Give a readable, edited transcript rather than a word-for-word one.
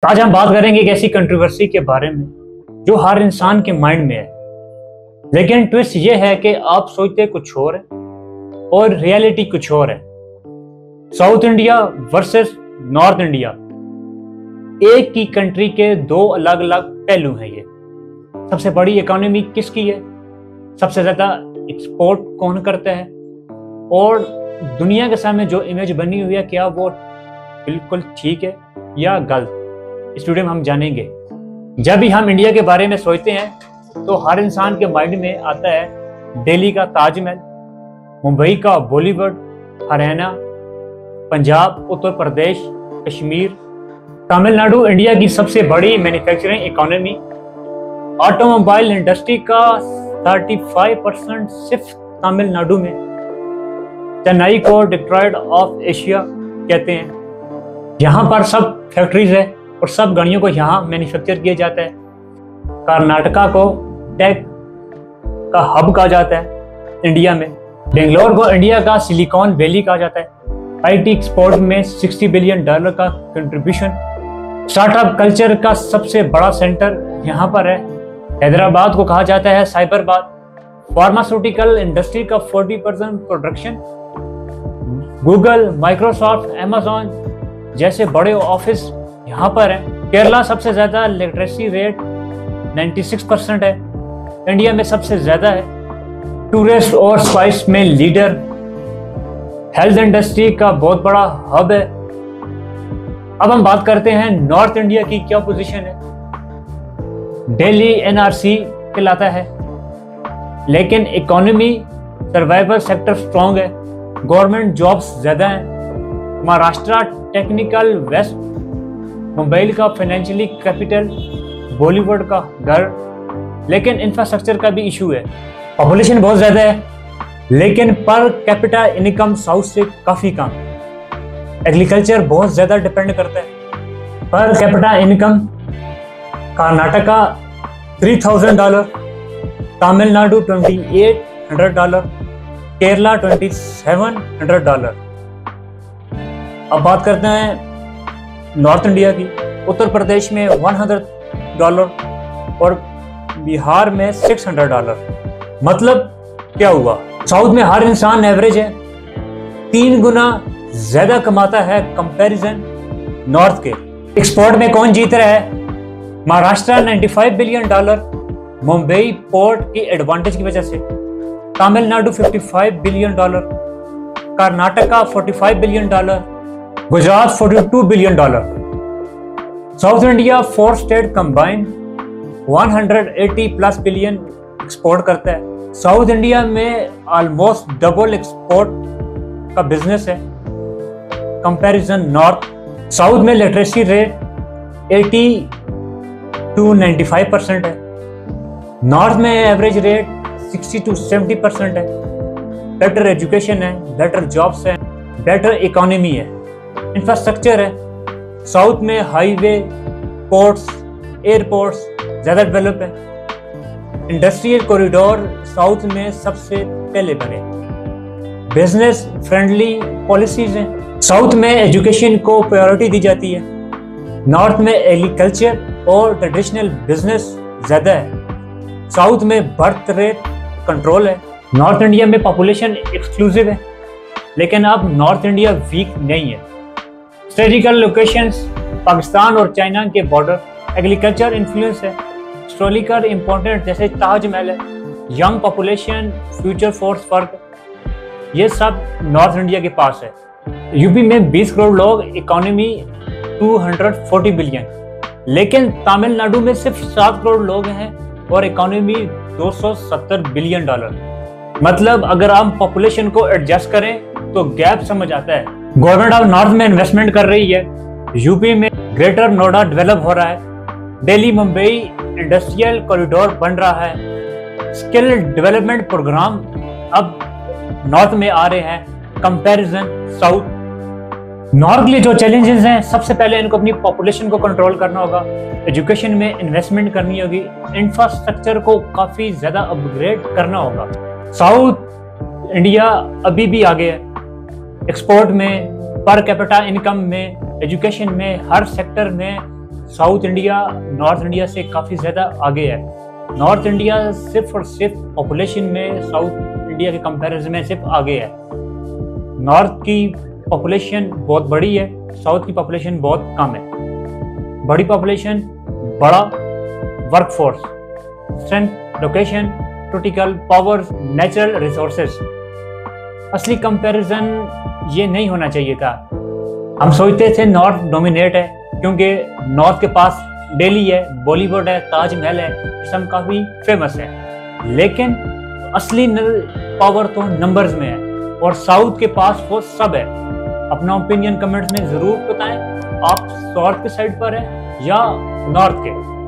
तो आज हम बात करेंगे एक ऐसी कंट्रोवर्सी के बारे में जो हर इंसान के माइंड में है, लेकिन ट्विस्ट ये है कि आप सोचते कुछ और है और रियलिटी कुछ और है। South India versus north India, एक ही कंट्री के दो अलग अलग पहलू हैं। ये सबसे बड़ी इकोनॉमी किसकी है, सबसे ज्यादा एक्सपोर्ट कौन करता है, और दुनिया के सामने जो इमेज बनी हुई है क्या वो बिल्कुल ठीक है या गलत, इस वीडियो में हम जानेंगे। जब भी हम इंडिया के बारे में सोचते हैं तो हर इंसान के माइंड में आता है दिल्ली का ताजमहल, मुंबई का बॉलीवुड, हरियाणा, पंजाब, उत्तर प्रदेश, कश्मीर, तमिलनाडु। इंडिया की सबसे बड़ी मैन्युफैक्चरिंग इकोनॉमी, ऑटोमोबाइल इंडस्ट्री का 35% सिर्फ तमिलनाडु में। चेन्नई को डिट्रॉइट ऑफ एशिया कहते हैं। यहाँ पर सब फैक्ट्रीज है और सब गाड़ियों को यहाँ मैन्युफैक्चर किया जाता है। कर्नाटका को टेक का हब कहा जाता है इंडिया में। बेंगलोर को इंडिया का सिलिकॉन वैली कहा जाता है। आईटी एक्सपोर्ट में $60 बिलियन का कंट्रीब्यूशन। स्टार्टअप कल्चर का सबसे बड़ा सेंटर यहाँ पर है। हैदराबाद को कहा जाता है साइबराबाद। फार्मास्यूटिकल इंडस्ट्री का 40% प्रोडक्शन। गूगल, माइक्रोसॉफ्ट, अमेज़न जैसे बड़े ऑफिस यहाँ पर है। केरला सबसे ज्यादा लिटरेसी रेट 96% है, इंडिया में सबसे ज्यादा है। टूरिस्ट और स्पाइस में लीडर। हेल्थ इंडस्ट्री का बहुत बड़ा हब है। अब हम बात करते हैं नॉर्थ इंडिया की क्या पोजीशन है। दिल्ली एनआरसी कहलाता है, लेकिन इकोनॉमी सर्वाइवल सेक्टर स्ट्रॉन्ग है, गवर्नमेंट जॉब्स ज्यादा हैं। महाराष्ट्र टेक्निकल वेस्ट, मुंबई का फाइनेंशियली कैपिटल, बॉलीवुड का घर, लेकिन इंफ्रास्ट्रक्चर का भी इशू है। पॉपुलेशन बहुत ज्यादा है, लेकिन पर कैपिटा इनकम साउथ से काफी कम। एग्रीकल्चर बहुत ज्यादा डिपेंड करता है। Per capita income Karnataka $3000, Tamil Nadu $2800, Kerala $2700। अब बात करते हैं नॉर्थ इंडिया की। उत्तर प्रदेश में $100 और बिहार में $600। मतलब क्या हुआ, साउथ में हर इंसान एवरेज है 3 गुना ज्यादा कमाता है कंपैरिजन नॉर्थ के। एक्सपोर्ट में कौन जीत रहा है? महाराष्ट्र $95 बिलियन, मुंबई पोर्ट की एडवांटेज की वजह से। Tamil Nadu $55 billion, Karnataka $45 billion, Gujarat $42 billion. South India 4 state combined 180+ billion export करता है। साउथ इंडिया में ऑलमोस्ट डबल एक्सपोर्ट का बिजनेस है कंपैरिजन नॉर्थ। साउथ में लिटरेसी रेट 80 to 95% है, नॉर्थ में एवरेज रेट 60 to 70% है। बेटर एजुकेशन है, बेटर जॉब्स है, बेटर इकोनॉमी है, इंफ्रास्ट्रक्चर है। साउथ में हाईवे, पोर्ट्स, एयरपोर्ट्स ज्यादा डेवलप है। इंडस्ट्रियल कॉरिडोर साउथ में सबसे पहले बने। बिजनेस फ्रेंडली पॉलिसीज हैं। साउथ में एजुकेशन को प्रायोरिटी दी जाती है। नॉर्थ में एग्रीकल्चर और ट्रेडिशनल बिजनेस ज्यादा है। साउथ में बर्थ रेट कंट्रोल है। नॉर्थ इंडिया में पॉपुलेशन एक्सक्लूसिव है, लेकिन अब नॉर्थ इंडिया वीक नहीं है। स्ट्रेटेजिकल लोकेशंस पाकिस्तान और चाइना के बॉर्डर। एग्रीकल्चर इन्फ्लुएंस है। हिस्टोरिकल इंपॉर्टेंट जैसे ताजमहल है। यंग पॉपुलेशन, फ्यूचर फोर्स फर्क, ये सब नॉर्थ इंडिया के पास है। यूपी में 20 करोड़ लोग, इकोनॉमी 240 बिलियन, लेकिन तमिलनाडु में सिर्फ 7 करोड़ लोग हैं और इकोनॉमी $270 बिलियन। मतलब अगर हम पॉपुलेशन को एडजस्ट करें तो गैप समझ आता है। गवर्नमेंट ऑफ नॉर्थ में इन्वेस्टमेंट कर रही है। यूपी में ग्रेटर नोएडा डेवलप हो रहा है। दिल्ली मुंबई इंडस्ट्रियल कॉरिडोर बन रहा है। स्किल डेवलपमेंट प्रोग्राम अब नॉर्थ में आ रहे हैं कंपैरिजन साउथ। नॉर्थ के लिए जो चैलेंजेस हैं, सबसे पहले इनको अपनी पॉपुलेशन को कंट्रोल करना होगा, एजुकेशन में इन्वेस्टमेंट करनी होगी, इंफ्रास्ट्रक्चर को काफी ज्यादा अपग्रेड करना होगा। साउथ इंडिया अभी भी आगे है, एक्सपोर्ट में, पर कैपिटा इनकम में, एजुकेशन में, हर सेक्टर में साउथ इंडिया नॉर्थ इंडिया से काफ़ी ज़्यादा आगे है। नॉर्थ इंडिया सिर्फ और सिर्फ पॉपुलेशन में साउथ इंडिया के कंपैरिजन में सिर्फ आगे है। नॉर्थ की पॉपुलेशन बहुत बड़ी है, साउथ की पॉपुलेशन बहुत कम है। बड़ी पॉपुलेशन, बड़ा workforce, strength, location, critical powers, natural resources. असली कंपैरिजन ये नहीं होना चाहिए था। हम सोचते थे नॉर्थ डोमिनेट है क्योंकि नॉर्थ के पास दिल्ली है, बॉलीवुड है, ताजमहल है, ये सब काफ़ी फेमस है। लेकिन असली पावर तो नंबर्स में है और साउथ के पास वो सब है। अपना ओपिनियन कमेंट्स में ज़रूर बताएं, आप साउथ के साइड पर हैं या नॉर्थ के।